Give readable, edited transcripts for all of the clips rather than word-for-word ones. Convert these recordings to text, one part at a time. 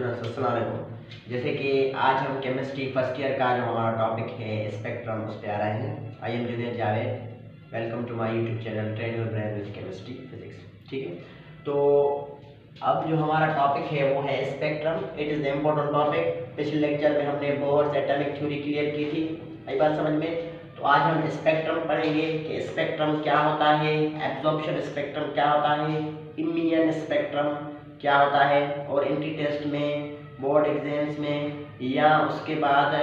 Students, अस्सलाम वालेकुम। जैसे कि आज हम केमिस्ट्री फर्स्ट ईयर का जो हमारा टॉपिक है स्पेक्ट्रम, उस पर आ रहे हैं। I am Junaid Javed, welcome to my YouTube channel train your brain with chemistry physics. ठीक है, तो अब जो हमारा टॉपिक है वो है spectrum. It is the important topic. पिछले लेक्चर में हमने बोहर से एटॉमिक थ्योरी क्लियर की थी, आई बात समझ में। तो आज हम स्पेक्ट्रम पढ़ेंगे कि स्पेक्ट्रम क्या होता है, एब्जॉर्प्शन स्पेक्ट्रम क्या होता है, इमिशन स्पेक्ट्रम क्या होता है, और एंट्री टेस्ट में, बोर्ड एग्जाम्स में, या उसके बाद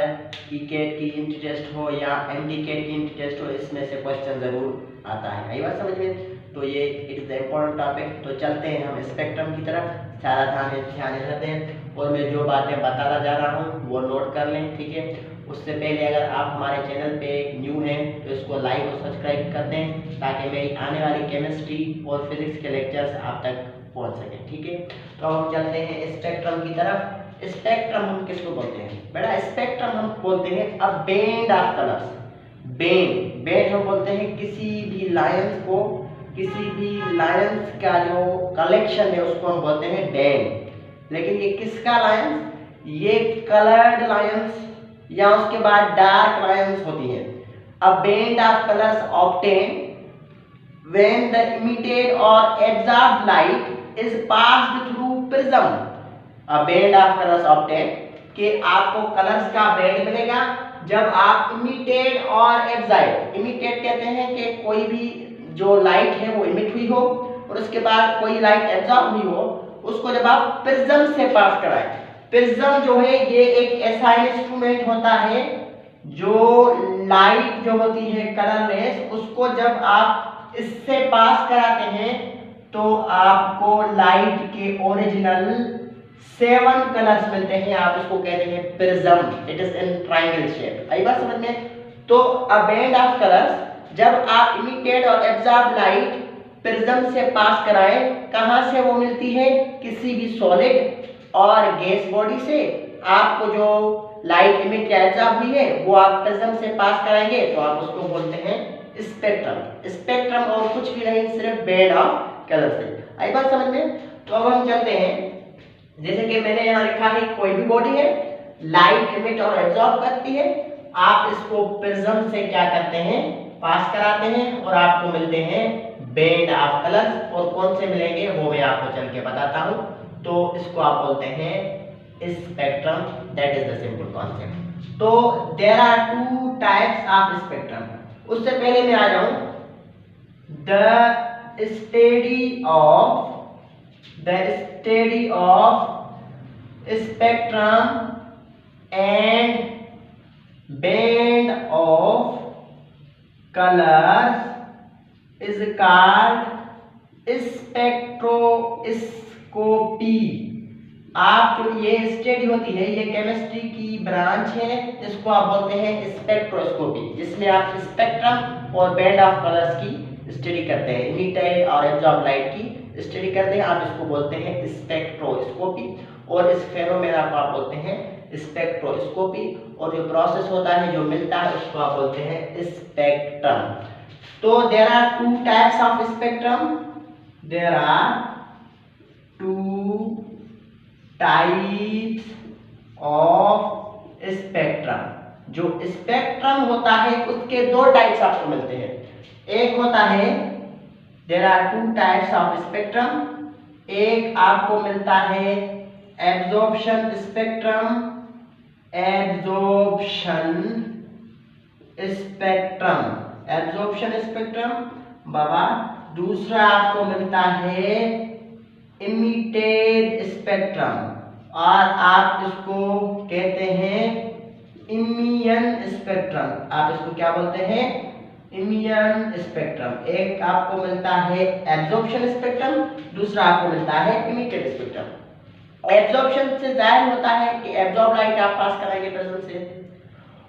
ईकेट की एंट्री टेस्ट हो या एमडीकेट की एंट्री टेस्ट हो, इसमें से क्वेश्चन ज़रूर आता है। आई बात समझ में। तो ये it is the important topic. तो चलते हैं हम स्पेक्ट्रम की तरफ, सारा ध्यान रहते हैं, और मैं जो बातें बताता जा रहा हूँ वो नोट कर लें। ठीक है, उससे पहले अगर आप हमारे चैनल पे न्यू हैं तो इसको लाइक और सब्सक्राइब कर दें, ताकि मेरी आने वाली केमिस्ट्री और फिजिक्स के लेक्चर्स आप तक पहुंच सकें। ठीक है, तो हम चलते हैं स्पेक्ट्रम की तरफ। स्पेक्ट्रम हम किसको बोलते हैं बेटा? स्पेक्ट्रम हम बोलते हैं a band of colours. Band हम बोलते हैं किसी भी लाइंस को, किसी भी लाइंस का जो कलेक्शन है उसको हम बोलते हैं बैंड। लेकिन ये किसका लाइंस? ये कलर्ड लाइंस या उसके बाद डार्क लाइंस होती हैं। A band of colours obtain when the emitted or absorbed light is passed through prism। a band of colors obtained कि आपको कलर्स का बैंड मिलेगा जब आप इमिटेड और एब्जॉर्ब। इमिटेड कहते हैं कि कोई भी जो लाइट है वो इमिट हुई हो, और उसके बाद कोई लाइट एब्जॉर्ब हुई हो, उसको जब आप प्रिज्म से पास कराएं। प्रिज्म जो है ये एक ऐसा इंस्ट्रूमेंट होता है जो लाइट जो होती है कलरलेस, उसको जब आप इससे पास कराते हैं तो आपको लाइट के ओरिजिनल 7 कलर्स मिलते हैं। आप इसको कहते हैं prism. It is in triangle shape. आई बात समझ में। तो अ बैंड ऑफ कलर्स जब आप इमिटेड और एब्जॉर्ब लाइट प्रिज्म से पास कराएं, कहां से वो मिलती है? किसी भी सॉलिड और गैस बॉडी से। आपको जो लाइट इमिट या एब्जॉर्ब हुई है वो आप प्रिज्म से पास कराएंगे तो आप उसको बोलते हैं स्पेक्ट्रम। स्पेक्ट्रम और कुछ भी नहीं, सिर्फ बैंड ऑफ कलर से। आई बात समझ में। तो अब हम चलते हैं, जैसे कि मैंने यहाँ लिखा है कोई भी बॉडी है, लाइट इमिट और एब्जॉर्ब करती है, आप इसको प्रिज्म से क्या करते हैं? पास कराते हैं, और आपको मिलते हैं बैंड ऑफ कलर्स। और कौन से मिलेंगे वो मैं आपको चल के बताता हूँ। तो इसको आप बोलते हैं spectrum. That is the simple concept. तो there are 2 types of spectrum. उससे पहले मैं आ जाऊं, the study of spectrum and band of colours is called spectroscopy. आप जो ये स्टडी होती है, ये केमिस्ट्री की ब्रांच है, इसको आप बोलते हैं स्पेक्ट्रोस्कोपी, जिसमें आप स्पेक्ट्रम और बैंड ऑफ कलर्स की स्टडी करते हैं, इमिटेड और एब्जॉर्ब लाइट की स्टडी करते हैं। आप इसको बोलते हैं स्पेक्ट्रोस्कोपी, और इस फेनोमेना को आप बोलते हैं स्पेक्ट्रोस्कोपी। और जो प्रोसेस होता है, जो मिलता है, उसको आप बोलते हैं स्पेक्ट्रम। तो there are 2 types of spectrum. There are 2 types of spectrum. जो स्पेक्ट्रम होता है उसके 2 टाइप्स आपको मिलते हैं। एक होता है, there are 2 types of spectrum. एक आपको मिलता है एब्जॉर्प्शन स्पेक्ट्रम, एब्जॉर्प्शन स्पेक्ट्रम बाबा। दूसरा आपको मिलता है इमिटेड स्पेक्ट्रम, और आप इसको कहते हैं इमिशन स्पेक्ट्रम। आप इसको क्या बोलते हैं? Emission spectrum. एक आपको मिलता है एब्जॉर्प्शन स्पेक्ट्रम, दूसरा आपको मिलता है इमिटेड स्पेक्ट्रम। एब्जॉर्प्शन से जाहिर होता है कि एब्जॉर्ब लाइट आप पास कराएंगे प्रिज्म से,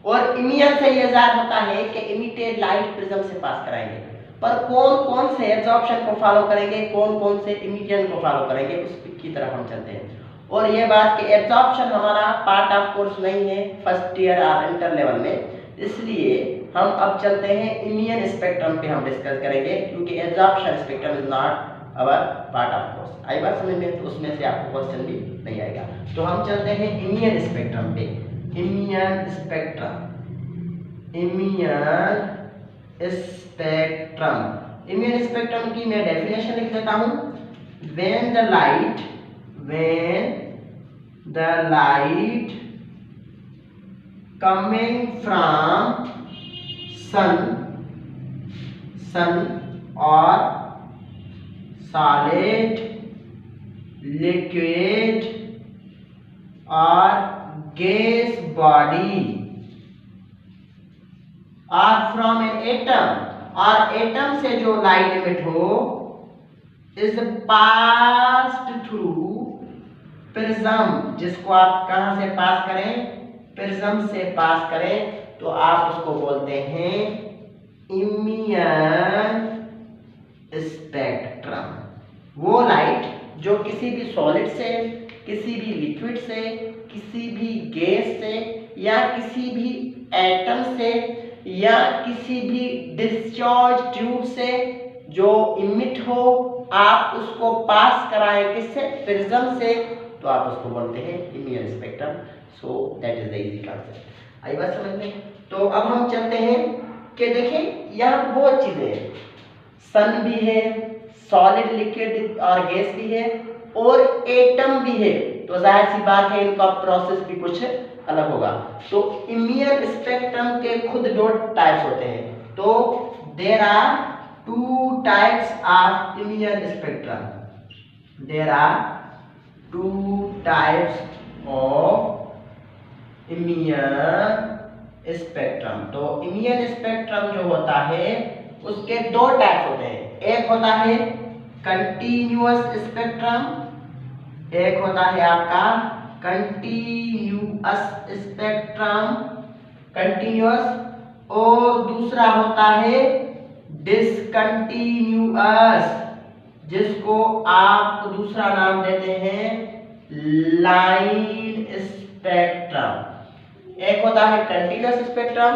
और इमिशन से यह जाहिर होता है कि इमिटेड लाइट प्रिज्म से पास कराएंगे। पर कौन कौन से एब्जॉर्प्शन को फॉलो करेंगे, कौन कौन से इमिशन को फॉलो करेंगे, उसकी तरफ हम चलते हैं। और ये बात कि एब्जॉर्प्शन हमारा पार्ट ऑफ कोर्स नहीं है फर्स्ट ईयर और इंटर लेवल में, इसलिए हम अब चलते हैं इमिशन स्पेक्ट्रम पे हम डिस्कस करेंगे, क्योंकि absorption spectrum is not our part of course. आई बात समझ में? तो उसमें से आपको क्वेश्चन भी नहीं आएगा। तो हम चलते हैं इमियन स्पेक्ट्रम पे। इमियन स्पेक्ट्रम, इमियन स्पेक्ट्रम, इमियन स्पेक्ट्रम की मैं डेफिनेशन लिख देता हूं। When the light coming from sun or solid, liquid or gas body or from an atom, और एटम से जो लाइट एमिट हो is passed through प्रिज्म, जिसको आप कहां से पास करें? प्रिज्म से पास करें, तो आप उसको बोलते हैं इमियन स्पेक्ट्रम। वो लाइट जो किसी भी सॉलिड से, किसी भी लिक्विड से, किसी भी गैस से या किसी भी एटम से या किसी भी डिस्चार्ज ट्यूब से जो इमिट हो, आप उसको पास कराएं किससे? प्रिज्म से, तो आप उसको बोलते हैं इमियन spectrum. So that is the easy concept. आई बात समझ में? तो अब हम चलते हैं कि देखें यहाँ बहुत चीजें हैं, सन भी है, सॉलिड लिक्विड और गैस भी है और एटम भी है, तो जाहिर सी बात है इनका प्रोसेस भी कुछ अलग होगा। तो इमियन स्पेक्ट्रम के खुद दो टाइप्स होते हैं। तो there are two types of इमियन spectrum. There are two types of इमियन स्पेक्ट्रम। तो इमियन स्पेक्ट्रम जो होता है उसके दो टाइप्स होते हैं। एक होता है कंटीन्यूअस स्पेक्ट्रम, एक होता है आपका कंटीन्यूअस स्पेक्ट्रम, कंटीन्यूअस, और दूसरा होता है डिसकंटीन्यूअस, जिसको आप दूसरा नाम देते हैं लाइन स्पेक्ट्रम। एक होता है कंटीन्यूअस स्पेक्ट्रम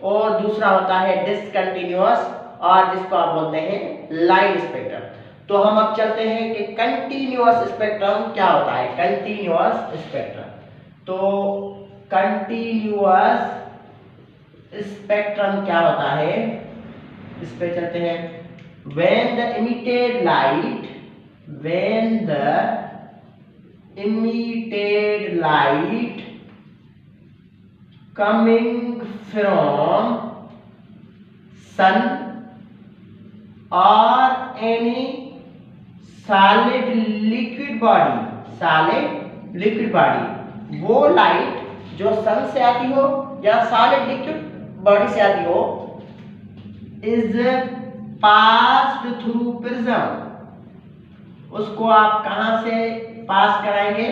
और दूसरा होता है डिसकंटीन्यूअस, और जिसको आप बोलते हैं लाइन स्पेक्ट्रम। तो हम अब चलते हैं कि कंटीन्यूअस स्पेक्ट्रम क्या होता है। कंटीन्यूअस स्पेक्ट्रम, तो कंटीन्यूअस स्पेक्ट्रम क्या होता है, इस पे चलते हैं। when the emitted light coming from sun or any solid liquid body, वो लाइट जो सन से आती हो या सॉलिड लिक्विड बॉडी से आती हो, इज पास्ड थ्रू प्रिज्म, उसको आप कहां से पास कराएंगे?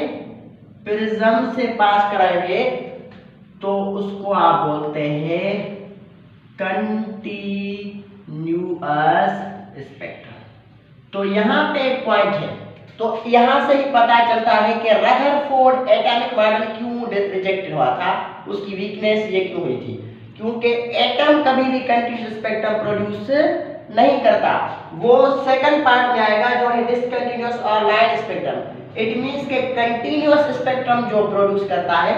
प्रिज्म से पास कराएंगे, तो उसको आप बोलते हैं कंटीन्यूअस स्पेक्ट्रम। तो यहां पे एक पॉइंट है, तो यहां से ही पता चलता है कि रदरफोर्ड एटॉमिक मॉडल क्यों रिजेक्टेड हुआ था, उसकी वीकनेस ये क्यों हुई थी, क्योंकि एटम कभी भी कंटीन्यूअस स्पेक्ट्रम प्रोड्यूस नहीं करता। वो सेकंड पार्ट में आएगा जो है डिसकंटीन्यूअस और लाइन स्पेक्ट्रम। इट मींस के कंटीन्यूअस स्पेक्ट्रम जो प्रोड्यूस करता है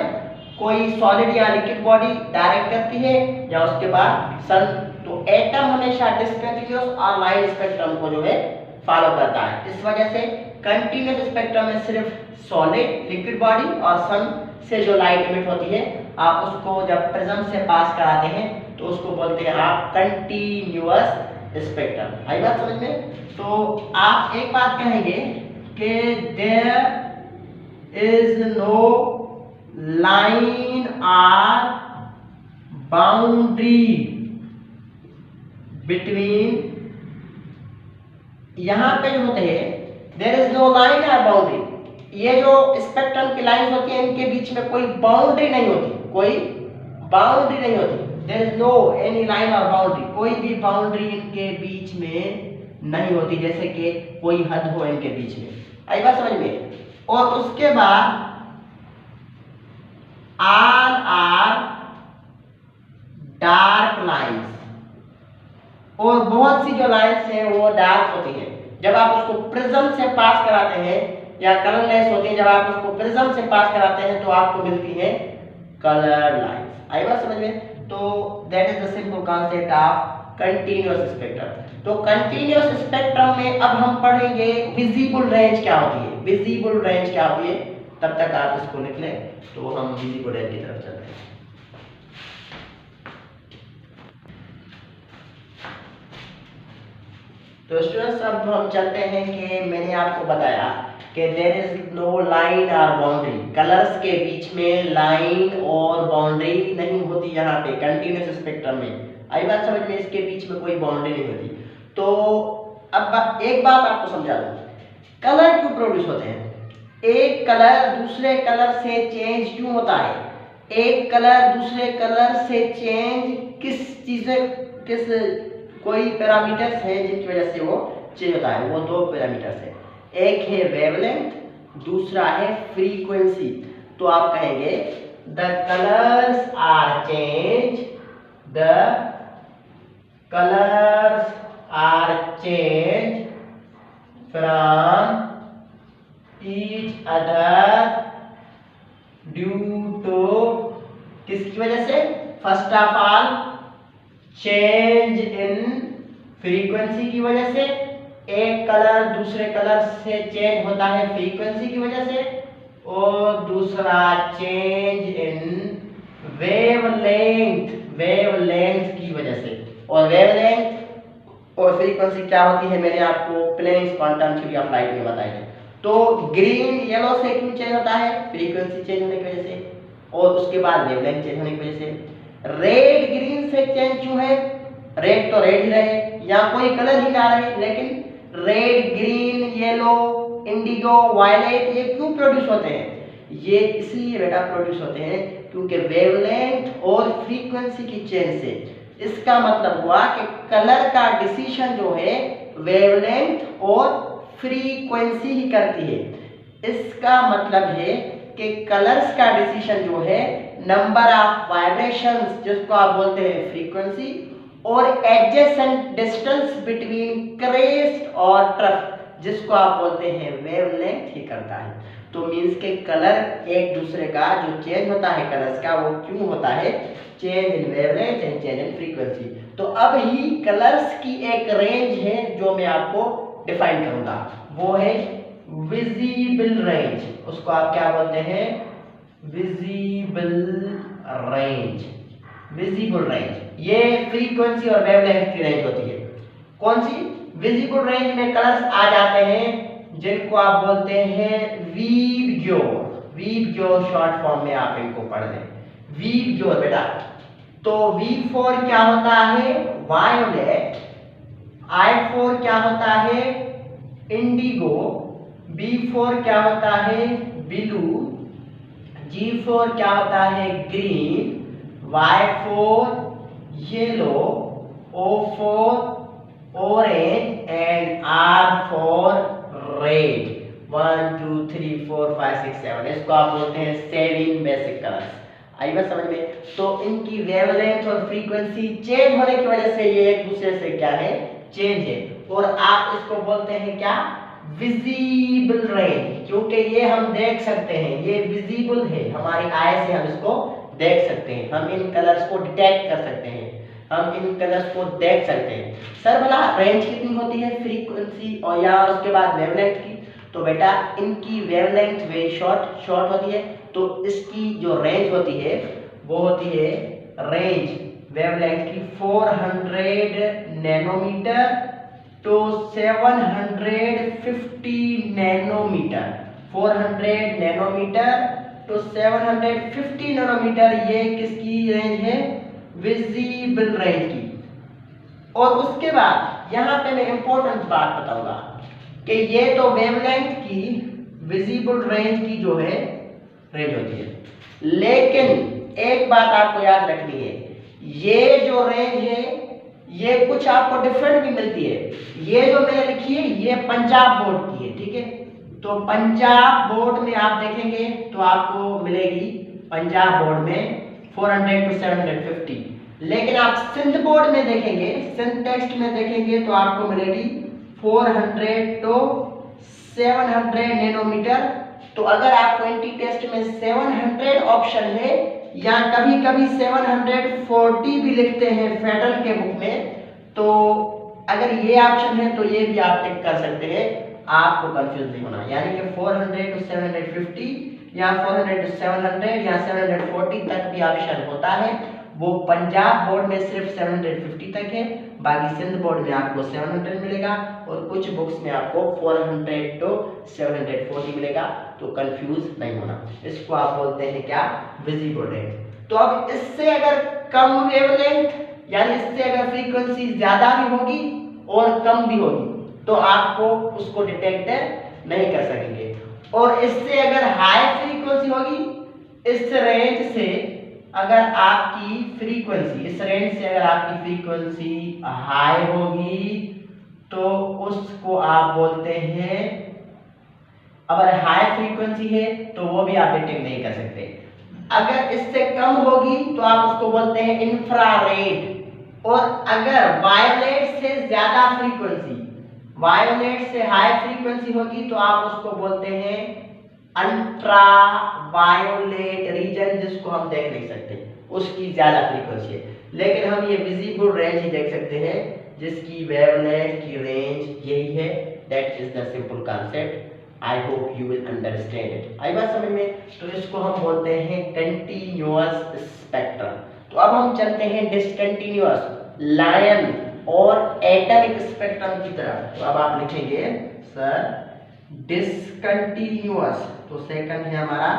कोई सॉलिड या लिक्विड बॉडी डायरेक्ट करती है या उसके बाद सन, तो एटम हमेशा डिसकंटीन्यूअस और लाइन स्पेक्ट्रम को जो है फॉलो करता है। इस वजह से कंटीन्यूअस स्पेक्ट्रम में सिर्फ सॉलिड लिक्विड बॉडी और सन से जो लाइट इमिट होती है, आप उसको जब प्रिज्म से पास कराते हैं तो उसको बोलते हैं आप कंटीन्यूअस स्पेक्ट्रम। आई बात समझ में? तो आप एक बात कहेंगे कि देयर इज नो लाइन और बाउंड्री बिटवीन, यहां पे जो होते हैं देयर इज नो लाइन और बाउंड्री, ये जो स्पेक्ट्रम की लाइन होती है इनके बीच में कोई बाउंड्री नहीं होती, कोई बाउंड्री नहीं होती। There is no any line और बाउंड्री, कोई भी बाउंड्री इनके बीच में नहीं होती, जैसे कि कोई हद हो इनके बीच में। आई बात समझ में? और उसके बाद आर डार्क लाइंस, और बहुत सी जो लाइंस हैं वो डार्क होती हैं। जब आप उसको प्रिज्म से पास कराते हैं या कलरलेस होती है, जब आप उसको प्रिज्म से पास कराते हैं तो आपको मिलती है कलर लाइंस। आई बात समझ में? तो that is the simple concept of continuous spectrum. तो कंटीन्यूअस स्पेक्ट्रम में अब हम पढ़ेंगे विजिबल रेंज क्या होती है। विजिबल रेंज क्या होती है, तब तक आप इसको लिख लें तो हम विजिबल रेंज की तरफ चलते हैं। तो स्टूडेंट्स अब हम चलते हैं कि मैंने आपको बताया कि देयर इज नो लाइन और बाउंड्री, कलर्स के बीच में लाइन और बाउंड्री नहीं होती यहाँ पे कंटीन्यूअस स्पेक्ट्रम में। आई बात समझ में? इसके बीच में कोई बाउंड्री नहीं होती। तो अब एक बात आपको समझा दूं, कलर क्यों प्रोड्यूस होते हैं? एक कलर दूसरे कलर से चेंज क्यों होता है? एक कलर दूसरे कलर से चेंज किस चीजें, किस कोई पैरामीटर्स हैं जिनकी वजह से वो चेंज होता है। वो दो पैरामीटर्स हैं, एक है वेवलेंथ, दूसरा है फ्रीक्वेंसी। तो आप कहेंगे the colours are change, the colours are change from each other due to, किसकी वजह से? First of all change in frequency की वजह से। एक कलर दूसरे कलर से चेंज होता है फ्रीक्वेंसी की वजह से, और दूसरा चेंज इन वेवलेंथ, वेवलेंथ की वजह से। और वेवलेंथ और फ्रीक्वेंसी क्या होती है मैंने आपको प्लेनिंग्स क्वांटम थ्योरी ऑफ लाइट में बताया है। तो ग्रीन येलो से क्यों चेंज होता है? फ्रीक्वेंसी चेंज होने की वजह से, और उसके बाद वेवलेंथ चेंज होने की वजह से। रेड ग्रीन से चेंज क्यों है? रेड तो रेड ही रहे या कोई कलर ही ना रहे, लेकिन red green yellow indigo violet ये क्यों प्रोड्यूस होते हैं? ये इसलिए बेटा प्रोड्यूस होते हैं क्योंकि वेवलेंथ और फ्रीक्वेंसी की चेंज से। इसका मतलब हुआ कि कलर का डिसीजन जो है वेवलेंथ और फ्रीक्वेंसी ही करती है। इसका मतलब है कि कलर्स का डिसीजन जो है नंबर ऑफ वाइब्रेशंस जिसको आप बोलते हैं फ्रीक्वेंसी, और एडजेसेंट डिस्टेंस बिटवीन क्रेस्ट और ट्रफ जिसको आप बोलते हैं वेवलेंथ ही करता है। तो मींस के कलर एक दूसरे का जो चेंज होता है कलर्स का वो क्यों होता है? Change in wavelength and change in frequency. तो अब ही कलर्स की एक रेंज है जो मैं आपको डिफाइन करूंगा, वो है विजिबल रेंज। उसको आप क्या बोलते हैं? Visible range. विजिबल रेंज ये फ्रीक्वेंसी और वेवलेंथ की रेंज होती है। कौन सी? विजिबल रेंज में कलर्स आ जाते हैं जिनको आप बोलते हैं वीबग्योर। वीबग्योर शॉर्ट फॉर्म में आप इनको पढ़ लें, वीबग्योर बेटा। तो वी फॉर क्या होता है? वायोलेट। आई फॉर क्या होता है? इंडिगो। बी फॉर क्या होता है? ब्लू। जी फॉर क्या होता है? Green. Y for yellow, O for orange and R for red। 1 2 3 4 5 6 7 इसको आप बोलते हैं 7 बेसिक कलर्स। आई बात समझ में? तो इनकी वेवलेंथ और फ्रीक्वेंसी चेंज होने की वजह से ये एक दूसरे से क्या है? चेंज है। और आप इसको बोलते हैं क्या? विजिबल रेंज, क्योंकि ये हम देख सकते हैं, ये विजिबल है, हमारी आई से हम इसको देख सकते हैं, हम इन कलर्स को डिटेक्ट कर सकते हैं, हम इन कलर्स को देख सकते हैं। सर भला रेंज कितनी होती है फ्रीक्वेंसी और या उसके बाद वेवलेंथ की? तो बेटा इनकी वेवलेंथ वेरी शॉर्ट होती है, तो इसकी जो रेंज होती है वो होती है रेंज वेवलेंथ की 400 नैनोमीटर टू 750 नैनोमीटर। 400 नैनोमीटर तो 750 नैनोमीटर ये किसकी रेंज है? विजिबल रेंज की। और उसके बाद यहाँ पे मैं इंपॉर्टेंट बात बताऊंगा कि ये तो वेवलेंथ की विजिबल रेंज की जो है रेंज होती है, लेकिन एक बात आपको याद रखनी है, ये जो रेंज है ये कुछ आपको डिफरेंट भी मिलती है। ये जो मैंने लिखी है ये पंजाब बोर्ड की है, ठीक है? तो पंजाब बोर्ड में आप देखेंगे तो आपको मिलेगी पंजाब बोर्ड में 400 to 750, लेकिन आप सिंध बोर्ड में देखेंगे, सिंध टेक्स्ट में देखेंगे तो आपको मिलेगी 400 to 700 नैनोमीटर। तो अगर आपको एंटी टेस्ट में 700 ऑप्शन है या कभी कभी 740 भी लिखते हैं फेडरल के बुक में, तो अगर ये ऑप्शन है तो ये भी आप टिक कर सकते हैं, आपको कंफ्यूज नहीं होना। यानी कि 400 to 750 या 400 to 700 या 740 तक भी ऑप्शन होता है। वो पंजाब बोर्ड में सिर्फ 750 तक है, बाकी सिंध बोर्ड में आपको 700 मिलेगा और कुछ बुक्स में आपको 400 to 740 मिलेगा। तो कंफ्यूज नहीं होना, इसको आप बोलते हैं क्या, विजिबल रेंज। तो अब इससे अगर कम वेवलेंथ यानी इससे अगर फ्रीक्वेंसी ज्यादा भी होगी और कम भी होगी तो आपको उसको डिटेक्ट नहीं कर सकेंगे। और इससे अगर हाई फ्रीक्वेंसी होगी, इस रेंज से अगर आपकी फ्रीक्वेंसी, इस रेंज से अगर आपकी फ्रीक्वेंसी हाई होगी तो उसको आप बोलते हैं, अगर हाई फ्रीक्वेंसी है तो वो भी आप डिटेक्ट नहीं कर सकते। अगर इससे कम होगी तो आप उसको बोलते हैं इंफ्रारेड। और अगर वायोलेट से ज्यादा फ्रीक्वेंसी, वायोलेट से हाई फ्रीक्वेंसी होगी तो आप उसको बोलते हैं अल्ट्रा वायोलेट रीजन, जिसको हम देख नहीं सकते, उसकी ज्यादा फ्रीक्वेंसी है। लेकिन हम ये विजिबल रेंज ही देख सकते हैं जिसकी वेवलेंथ की रेंज यही है। That is the simple concept. I hope you will understand it. आई बात समझ में? तो इसको हम बोलते हैं कंटिन्यूअस स्पेक्ट्रम। तो अब हम चलते हैं डिसकंटिन्यूअस, लाइन और एटॉमिक स्पेक्ट्रम की तरफ। तो अब आप लिखेंगे सर डिसकंटिन्यूअस, तो सेकंड है हमारा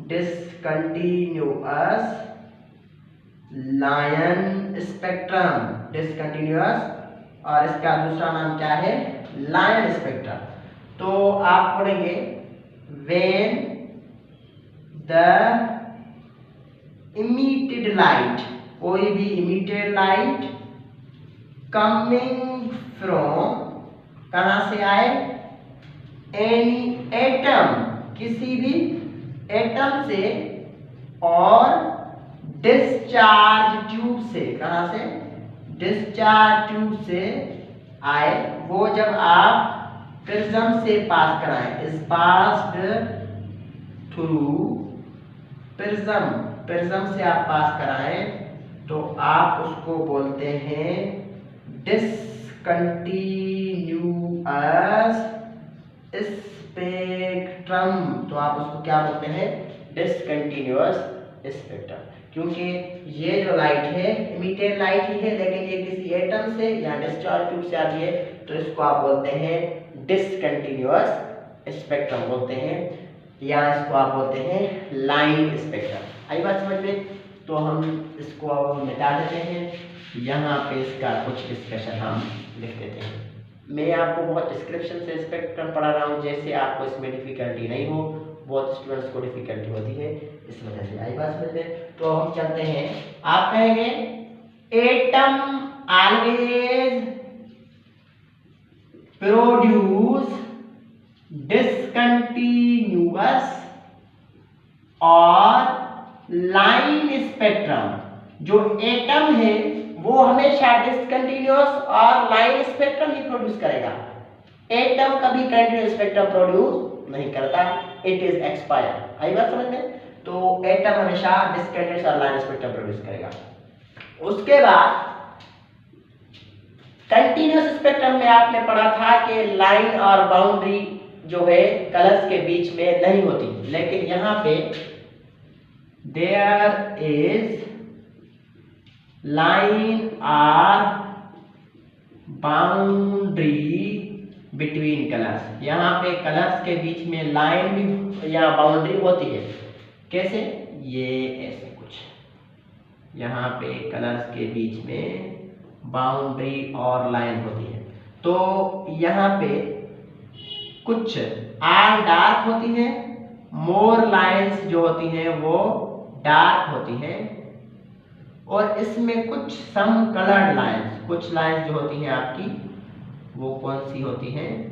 डिसकंटिन्यूअस लाइन स्पेक्ट्रम, डिसकंटिन्यूअस, और इसका दूसरा नाम क्या है, लाइन स्पेक्ट्रम। तो आप पढ़ेंगे when the emitted light, कोई भी emitted light coming from, कहां से आए, any atom, किसी भी एटम से, और डिस्चार्ज ट्यूब से, कहां से, डिस्चार्ज ट्यूब से आए, वो जब आप प्रिज्म से पास कराएं, is passed through prism, prism से आप पास कराएं तो आप उसको बोलते हैं डिसकंटिन्यूअस स्पेक्ट्रम। तो आप उसको क्या बोलते हैं, डिसकंटिन्यूअस स्पेक्ट्रम। क्योंकि ये जो लाइट है इमिटेड लाइट ही है, लेकिन ये किसी एटम से या डिस्चार्ज ट्यूब से आती है, तो इसको आप बोलते हैं डिसकंटिन्यूअस स्पेक्ट्रम बोलते हैं, या इसको आप बोलते हैं लाइन स्पेक्ट्रम। आई बात समझ में? तो हम इसको अब मिटा देते हैं। यहाँ पे इसका कुछ डिस्कशन हम लिख देते हैं। मैं आपको बहुत डिस्क्रिप्शन से स्पेक्ट्रम पढ़ा रहा हूँ, जैसे आपको इसमें डिफिकल्टी नहीं हो, बहुत स्टूडेंट्स को डिफिकल्टी होती है, इस वजह से। आई बात समझ में? तो हम चलते हैं, आप कहेंगे एटम ऑलवेज प्रोड्यूस डिसकंटिन्यूअस और लाइन स्पेक्ट्रम। जो एटम है वो हमेशा डिसकंटिन्यूअस और लाइन स्पेक्ट्रम ही प्रोड्यूस करेगा। एटम कभी कंटिन्यूअस स्पेक्ट्रम प्रोड्यूस नहीं करता, इट इज एक्सपायर। आई बात समझ में? तो एटम हमेशा डिसकंटिन्यूअस और लाइन स्पेक्ट्रम प्रोड्यूस करेगा। उसके बाद कंटिन्यूअस स्पेक्ट्रम में आपने पढ़ा था कि लाइन और बाउंड्री जो है कलर्स के बीच में नहीं होती, लेकिन यहाँ पे देयर इज लाइन और बाउंड्री बिटवीन कलर्स। यहाँ पे कलर्स के बीच में लाइन भी या बाउंड्री होती है। कैसे? ये ऐसे कुछ, यहाँ पे कलर्स के बीच में बाउंड्री और लाइन होती है। तो यहाँ पे कुछ आर डार्क होती है, मोर लाइंस जो होती हैं वो डार्क होती हैं, और इसमें कुछ सम कलर्ड लाइंस, कुछ लाइंस जो होती हैं आपकी वो कौन सी होती हैं,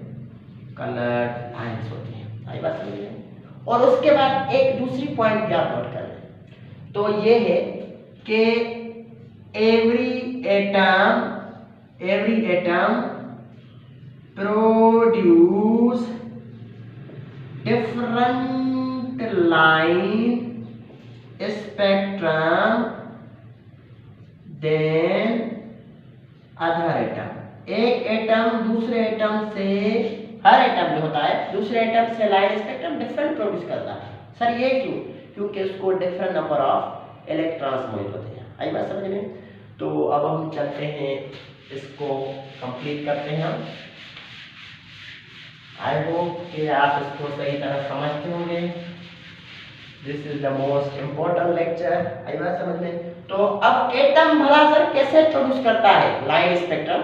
कलर्ड लाइंस होती हैं। आई बात समझ में? और उसके बाद एक दूसरी पॉइंट भी आप नोट कर लें, तो ये है कि every atom produce different line spectrum than other atom. एक एटम दूसरे एटम से, हर एटम जो होता है दूसरे एटम से लाइन स्पेक्ट्रम डिफरेंट प्रोड्यूस करता है। सर ये क्यों? क्योंकि उसको डिफरेंट नंबर ऑफ इलेक्ट्रॉन्स मौजूद होते हैं। आई बात समझ में? तो अब हम चलते हैं, इसको कंप्लीट करते हैं हम। आई होप कि आप इसको सही तरह समझते होंगे। This is the most important lecture. आई बात समझ में? तो अब एटम भला सर कैसे प्रोड्यूस करता है लाइट स्पेक्ट्रम?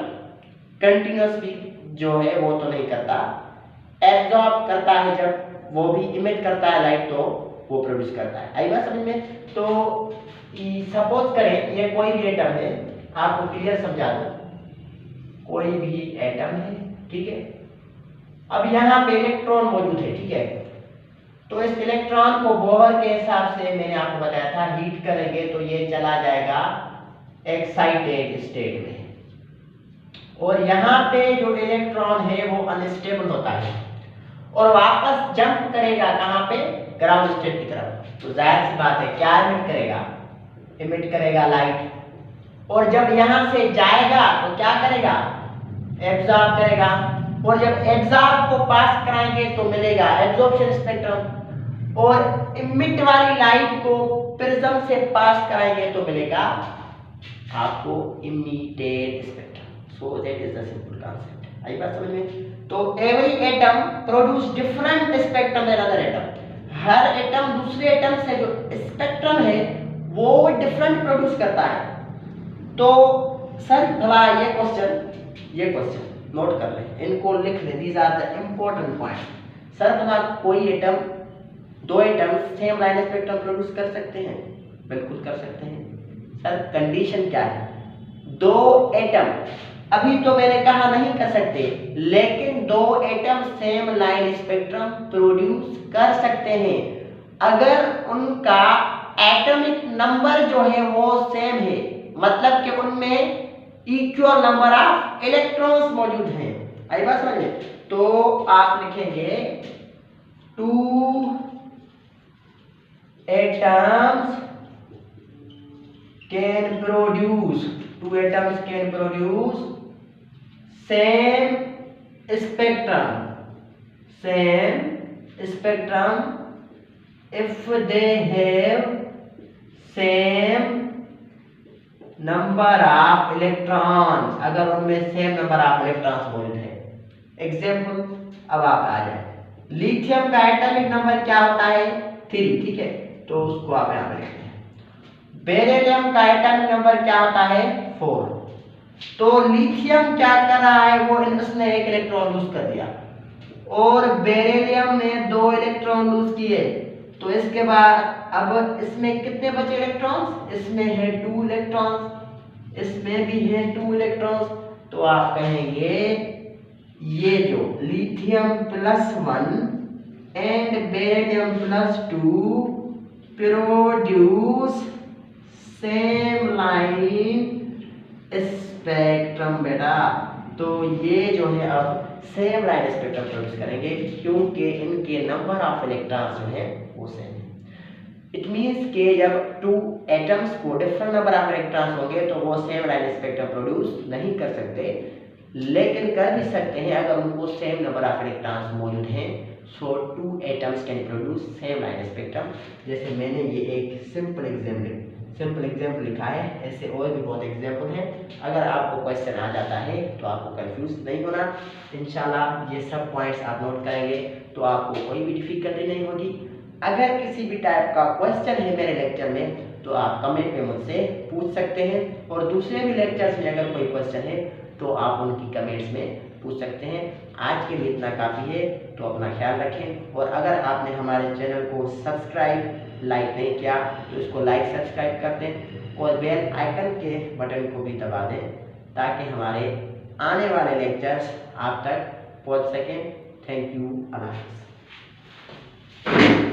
कंटिन्यूअसली जो है वो तो नहीं करता, एब्जॉर्ब करता है, जब वो भी इमिट करता है लाइट तो वो प्रोड्यूस करता है। आई बात समझ में? तो सपोज करें ये कोई भी एटम है, आपको क्लियर समझा दूं, कोई भी एटम है, ठीक है। अब यहाँ पे इलेक्ट्रॉन मौजूद है, ठीक है। तो इस इलेक्ट्रॉन को बोहर के हिसाब से मैंने आपको बताया था, हीट करेंगे तो ये चला जाएगा एक्साइटेड स्टेट में, और यहाँ पे जो इलेक्ट्रॉन है वो अनस्टेबल होता है और वापस जंप करेगा कहाँ पे? ग्राउंड स्टेट की तरफ। तो जाहिर सी बात है क्या इमिट करेगा? इमिट करेगा लाइट। और जब यहाँ से जाएगा तो क्या करेगा? एब्जॉर्ब करेगा। और जब एब्जॉर्ब को पास कराएंगे तो मिलेगा एब्जॉर्प्शन स्पेक्ट्रम, और इमिट वाली लाइट को प्रिज्म से पास कराएंगे तो मिलेगा आपको emitted spectrum. So that is the simple concept. आई बात समझ में? तो every atom produce different spectrum than other atom. हर एटम दूसरे एटम से जो स्पेक्ट्रम है वो डिफरेंट प्रोड्यूस करता है। तो सर भला ये क्वेश्चन नोट कर लें, इनको लिख लें, these are the important point. Sir भला कोई एटम, दो atom same line spectrum produce कर सकते हैं? बिल्कुल कर सकते हैं। सर कंडीशन क्या है? दो एटम, अभी तो मैंने कहा नहीं कर सकते, लेकिन दो atom same line spectrum produce कर सकते हैं अगर उनका एटॉमिक नंबर जो है वो सेम है, मतलब कि उनमें इक्वल नंबर ऑफ इलेक्ट्रॉन्स मौजूद हैं। आई बात समझ में? तो आप लिखेंगे two atoms can produce same spectrum if they have same number of electrons, अगर उनमें सेम नंबर ऑफ इलेक्ट्रॉन्स मौजूद है। एग्जाम्पल अब आप आ जाए, लिथियम का एटॉमिक नंबर क्या होता है? 3, ठीक है, तो उसको आप यहाँ पे लिखते हैं। बेरिलियम का एटॉमिक नंबर क्या होता है? 4। तो लिथियम क्या कर रहा है? वो इसने एक इलेक्ट्रॉन लूज कर दिया और बेरिलियम ने 2 इलेक्ट्रॉन लूज किए। तो इसके बाद अब इसमें कितने बचे इलेक्ट्रॉन्स? इसमें है 2 इलेक्ट्रॉन्स, इसमें भी है 2 इलेक्ट्रॉन्स। तो आप कहेंगे ये जो lithium +1 and beryllium +2 produce same line spectrum बेटा। तो ये जो है अब सेम लाइन स्पेक्ट्रम प्रोड्यूस करेंगे क्योंकि इनके नंबर ऑफ इलेक्ट्रॉन्स जो है वो सेम है। इट मींस कि जब 2 एटम्स को डिफरेंट नंबर ऑफ इलेक्ट्रॉन्स होंगे तो वो सेम लाइन स्पेक्ट्रम प्रोड्यूस नहीं कर सकते, लेकिन कर भी सकते हैं अगर उनको सेम नंबर ऑफ इलेक्ट्रॉन्स मौजूद हैं। सो 2 atoms can produce same line spectrum. जैसे मैंने ये एक सिंपल एग्जाम्पल लिखा है, ऐसे और भी बहुत एग्जाम्पल हैं। अगर आपको क्वेश्चन आ जाता है तो आपको कंफ्यूज नहीं होना। इंशाल्लाह ये सब पॉइंट्स आप नोट करेंगे तो आपको कोई भी डिफिकल्टी नहीं होगी। अगर किसी भी टाइप का क्वेश्चन है मेरे लेक्चर में तो आप कमेंट में मुझसे पूछ सकते हैं, और दूसरे भी लेक्चर्स में अगर कोई क्वेश्चन है तो आप उनकी कमेंट्स में पूछ सकते हैं। आज के लिए इतना काफ़ी है, तो अपना ख्याल रखें। और अगर आपने हमारे चैनल को सब्सक्राइब लाइक नहीं किया तो इसको लाइक सब्सक्राइब कर दें और बेल आइकन के बटन को भी दबा दें ताकि हमारे आने वाले लेक्चर्स आप तक पहुंच सकें। Thank you. अल्लाह हाफ़िज़।